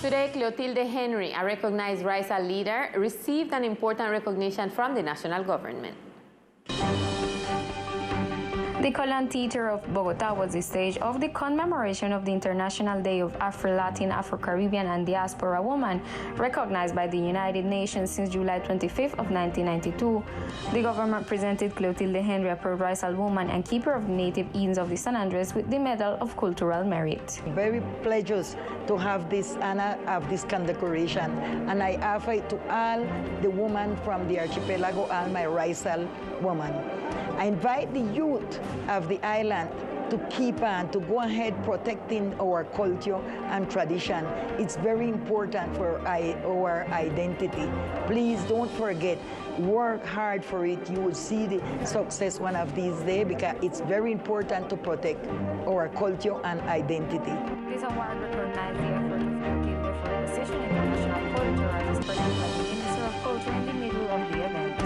Today, Clotilde Henry, a recognized Raizal leader, received an important recognition from the national government. The Colón Theater of Bogotá was the stage of the commemoration of the International Day of Afro-Latin, Afro-Caribbean, and Diaspora Woman, recognized by the United Nations since July 25th of 1992. The government presented Clotilde Henry, a proud Raizal woman and keeper of the native Inns of the San Andres, with the Medal of Cultural Merit. Very pleasures to have this honor of this condecoration, and I offer it to all the women from the archipelago, all my Raizal women. I invite the youth of the island to keep on, to go ahead protecting our culture and tradition. It's very important for our identity. Please don't forget, work hard for it. You will see the success one of these days, because it's very important to protect our culture and identity. This award recognizes the effort of Clotilde for position in international culture as presented by the Minister of Culture in the middle of the event.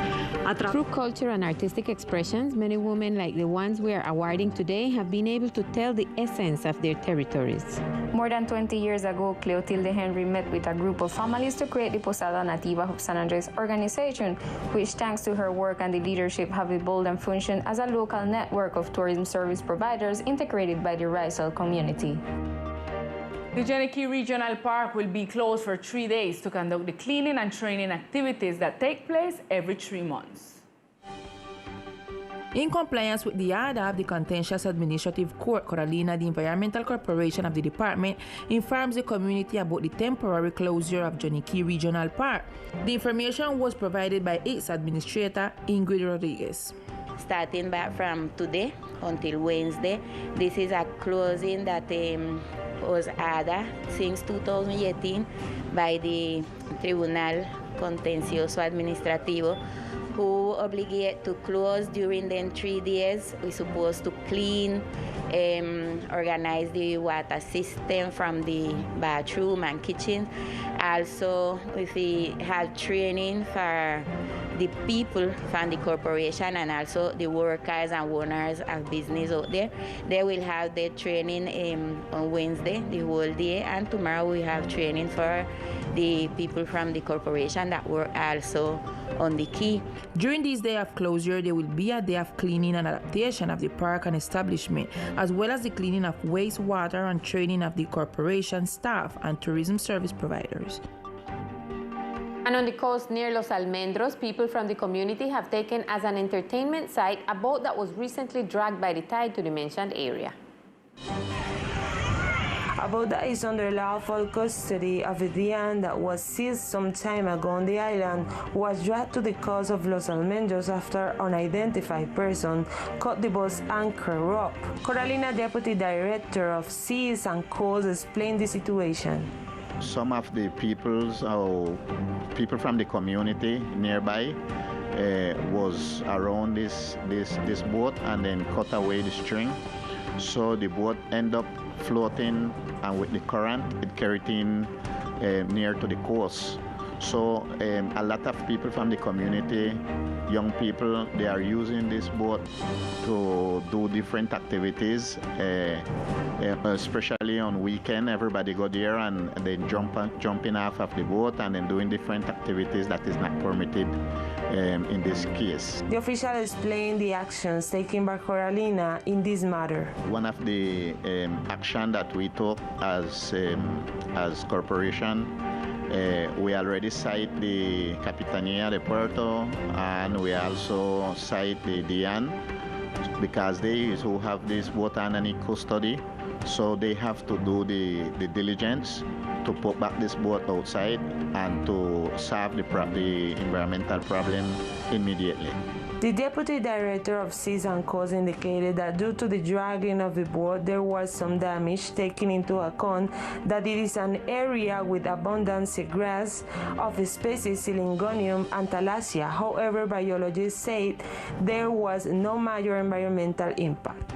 Through culture and artistic expressions, many women like the ones we are awarding today have been able to tell the essence of their territories. More than 20 years ago, Clotilde Henry met with a group of families to create the Posada Nativa of San Andres organization, which thanks to her work and the leadership have evolved and functioned as a local network of tourism service providers integrated by the Raizal community. The Jhonny Cay Regional Park will be closed for 3 days to conduct the cleaning and training activities that take place every 3 months. In compliance with the order of the Contentious Administrative Court, CORALINA, the Environmental Corporation of the department, informs the community about the temporary closure of Jhonny Cay Regional Park. The information was provided by its administrator, Ingrid Rodriguez. Starting back from today until Wednesday, this is a closing that was ordered since 2018 by the Tribunal Contencioso Administrativo, who obligate to close during the 3 days. We're supposed to clean, organize the water system from the bathroom and kitchen. Also, we have training for the people from the corporation and also the workers and owners of business out there. They will have their training on Wednesday, the whole day, and tomorrow we have training for the people from the corporation that work also on the quay. During this day of closure, there will be a day of cleaning and adaptation of the park and establishment, as well as the cleaning of wastewater and training of the corporation staff and tourism service providers. And on the coast near Los Almendros, people from the community have taken as an entertainment site a boat that was recently dragged by the tide to the mentioned area. A boat that is under lawful custody of a DN that was seized some time ago on the island was dragged to the coast of Los Almendros after unidentified person cut the boat's anchor rope. CORALINA Deputy Director of Seas and Coasts explained the situation. Some of the people from the community nearby was around this boat and then cut away the string. So the boat ended up floating, and with the current, it carried in near to the coast. So a lot of people from the community, young people, they are using this boat to do different activities, especially on weekend. Everybody go there and then jumping off of the boat and then doing different activities that is not permitted in this case. The official explained the actions taken by CORALINA in this matter. One of the action that we took as corporation, we already cite the Capitanía de Puerto, and we also cite the DIAN, because they who have this boat under custody, so they have to do the diligence to put back this boat outside and to solve the environmental problem immediately. The Deputy Director of Seas and Coasts indicated that due to the dragging of the boat, there was some damage, taking into account that it is an area with abundant seagrass of species Silingonium and Thalassia. However, biologists said there was no major environmental impact.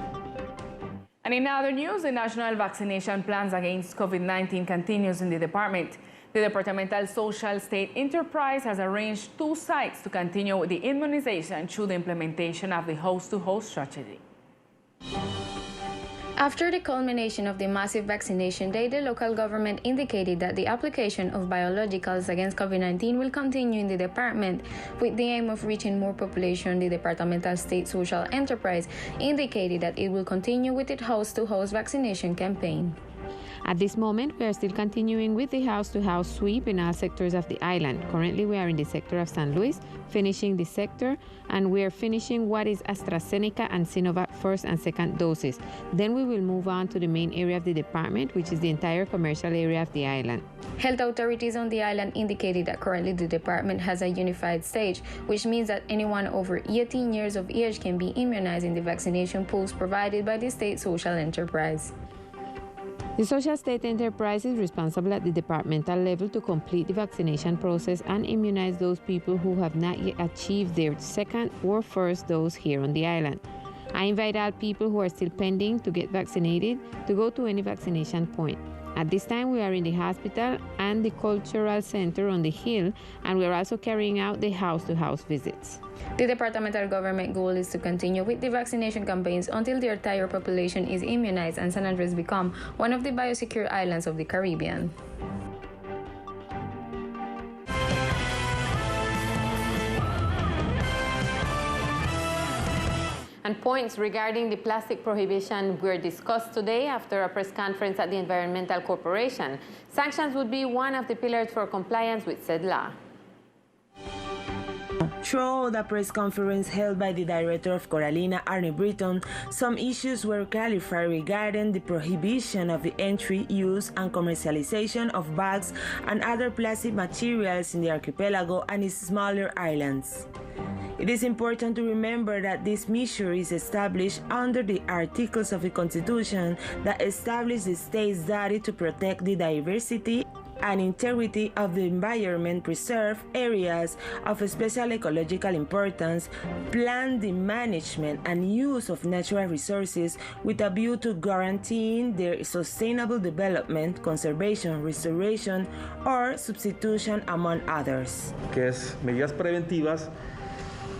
And in other news, the national vaccination plans against COVID-19 continues in the department. The Departmental Social State Enterprise has arranged 2 sites to continue with the immunization through the implementation of the host-to-host strategy. After the culmination of the massive vaccination day, the local government indicated that the application of biologicals against COVID-19 will continue in the department with the aim of reaching more population. The departmental state social enterprise indicated that it will continue with its house-to-house vaccination campaign. At this moment, we are still continuing with the house-to-house sweep in all sectors of the island. Currently, we are in the sector of San Luis, finishing the sector, and we are finishing what is AstraZeneca and Sinovac first and second doses. Then we will move on to the main area of the department, which is the entire commercial area of the island. Health authorities on the island indicated that currently the department has a unified stage, which means that anyone over 18 years of age can be immunized in the vaccination pools provided by the state social enterprise. The Social State Enterprise is responsible at the departmental level to complete the vaccination process and immunize those people who have not yet achieved their second or first dose here on the island. I invite all people who are still pending to get vaccinated to go to any vaccination point. At this time, we are in the hospital and the cultural center on the hill, and we are also carrying out the house-to-house visits. The departmental government goal is to continue with the vaccination campaigns until the entire population is immunized and San Andres become one of the biosecure islands of the Caribbean. And points regarding the plastic prohibition were discussed today after a press conference at the Environmental Corporation. Sanctions would be one of the pillars for compliance with said law. Throughout the press conference held by the director of CORALINA, Arne Britton, some issues were clarified regarding the prohibition of the entry, use, and commercialization of bags and other plastic materials in the archipelago and its smaller islands. It is important to remember that this measure is established under the articles of the Constitution that establish the state's duty to protect the diversity and integrity of the environment, preserve areas of special ecological importance, plan the management and use of natural resources with a view to guaranteeing their sustainable development, conservation, restoration, or substitution, among others. Que es medidas preventivas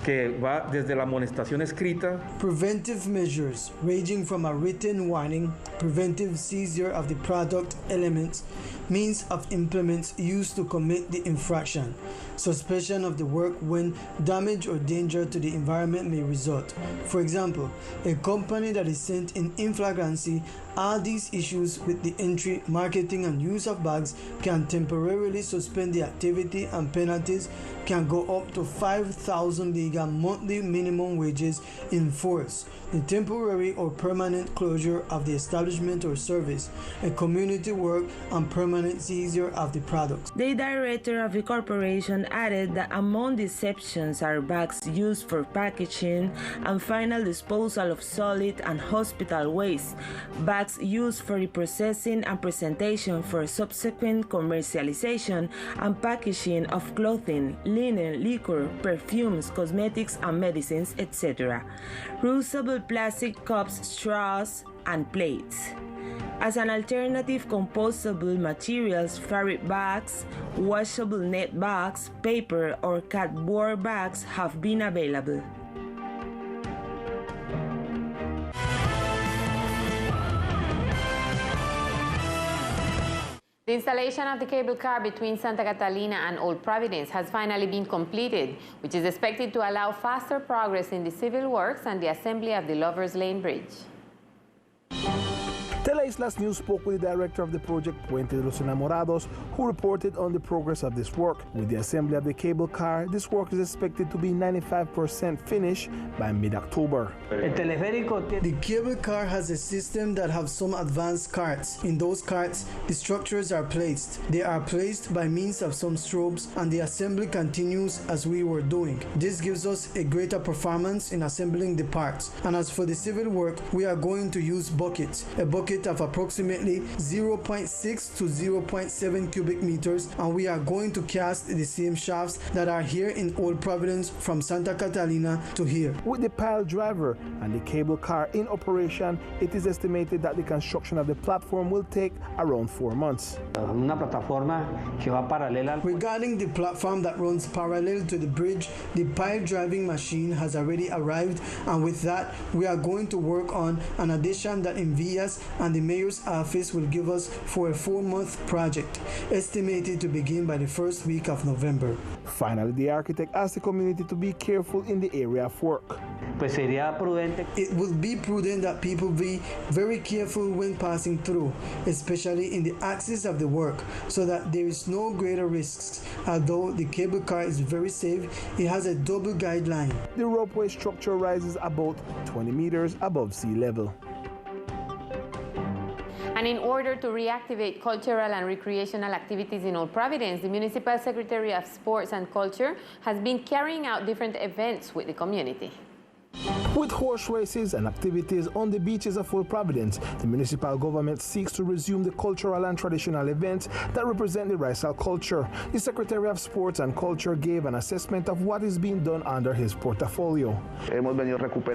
que va desde la amonestación escrita. Preventive measures ranging from a written warning, preventive seizure of the product, elements, means of implements used to commit the infraction, suspension of the work when damage or danger to the environment may result. For example, a company that is sent in flagrancy all these issues with the entry, marketing, and use of bags can temporarily suspend the activity, and penalties can go up to 5,000 legal monthly minimum wages in force, the temporary or permanent closure of the establishment or service, a community work, and permanent seizure of the products. The director of the corporation added that among the exceptions are bags used for packaging and final disposal of solid and hospital waste, bags used for the processing and presentation for subsequent commercialization and packaging of clothing, linen, liquor, perfumes, cosmetics, and medicines, etc. Reusable plastic cups, straws, and plates. As an alternative, compostable materials, fabric bags, washable net bags, paper, or cardboard bags have been available. The installation of the cable car between Santa Catalina and Old Providence has finally been completed, which is expected to allow faster progress in the civil works and the assembly of the Lovers Lane Bridge. Teleislas News spoke with the director of the project, Puente de los Enamorados, who reported on the progress of this work. With the assembly of the cable car, this work is expected to be 95% finished by mid-October. The cable car has a system that has some advanced carts. In those carts, the structures are placed. They are placed by means of some strobes, and the assembly continues as we were doing. This gives us a greater performance in assembling the parts. And as for the civil work, we are going to use buckets. A bucket height of approximately 0.6 to 0.7 cubic meters, and we are going to cast the same shafts that are here in Old Providence from Santa Catalina to here. With the pile driver and the cable car in operation, it is estimated that the construction of the platform will take around 4 months. Regarding the platform that runs parallel to the bridge, the pile driving machine has already arrived, and with that we are going to work on an addition that Envias and the mayor's office will give us for a 4-month project, estimated to begin by the first week of November. Finally, the architect asked the community to be careful in the area of work. It would be prudent that people be very careful when passing through, especially in the axis of the work, so that there is no greater risks. Although the cable car is very safe, it has a double guideline. The ropeway structure rises about 20 meters above sea level. And in order to reactivate cultural and recreational activities in Old Providence, the Municipal Secretary of Sports and Culture has been carrying out different events with the community. With horse races and activities on the beaches of Old Providence, the municipal government seeks to resume the cultural and traditional events that represent the Raizal culture. The Secretary of Sports and Culture gave an assessment of what is being done under his portfolio.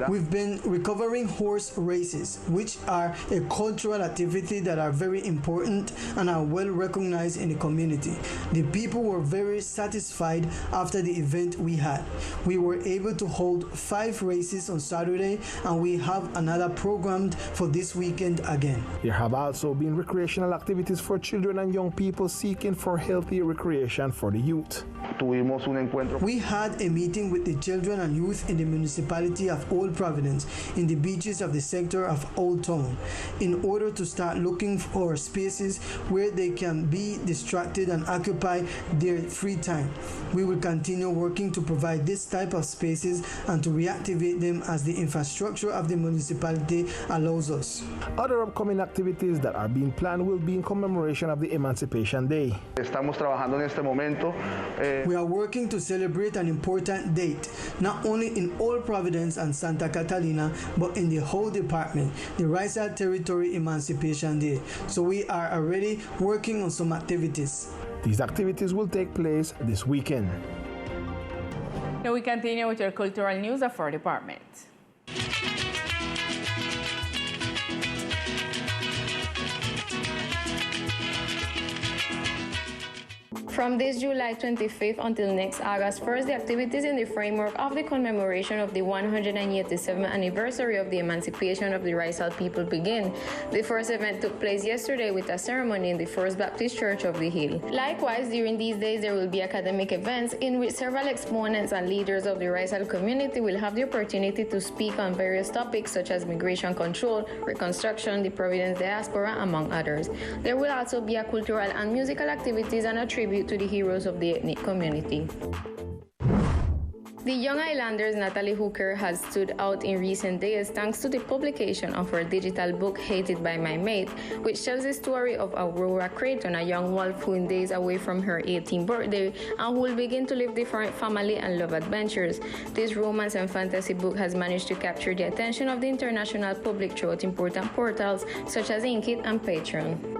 We've been recovering horse races, which are a cultural activity that are very important and are well recognized in the community. The people were very satisfied after the event we had. We were able to hold 5 races on Saturday, and we have another programmed for this weekend again. There have also been recreational activities for children and young people seeking for healthy recreation for the youth. We had a meeting with the children and youth in the municipality of Old Providence in the beaches of the sector of Old Town in order to start looking for spaces where they can be distracted and occupy their free time. We will continue working to provide this type of spaces and to reactivate them as the infrastructure of the municipality allows us. Other upcoming activities that are being planned will be in commemoration of the Emancipation Day. We are working to celebrate an important date, not only in Old Providence and Santa Catalina, but in the whole department, the Raizal Territory Emancipation Day. So we are already working on some activities. These activities will take place this weekend. Now we continue with your cultural news of our department. From this July 25th until next August 1st, the activities in the framework of the commemoration of the 187th anniversary of the emancipation of the Raizal people begin. The first event took place yesterday with a ceremony in the First Baptist Church of the Hill. Likewise, during these days, there will be academic events in which several exponents and leaders of the Raizal community will have the opportunity to speak on various topics such as migration control, reconstruction, the Providence diaspora, among others. There will also be a cultural and musical activities and a tribute to the heroes of the ethnic community. The Young Islanders' Natalie Hooker has stood out in recent days thanks to the publication of her digital book, Hated by My Mate, which tells the story of Aurora Creighton, a young wolf who is days away from her 18th birthday and who will begin to live different family and love adventures. This romance and fantasy book has managed to capture the attention of the international public throughout important portals such as Inkit and Patreon.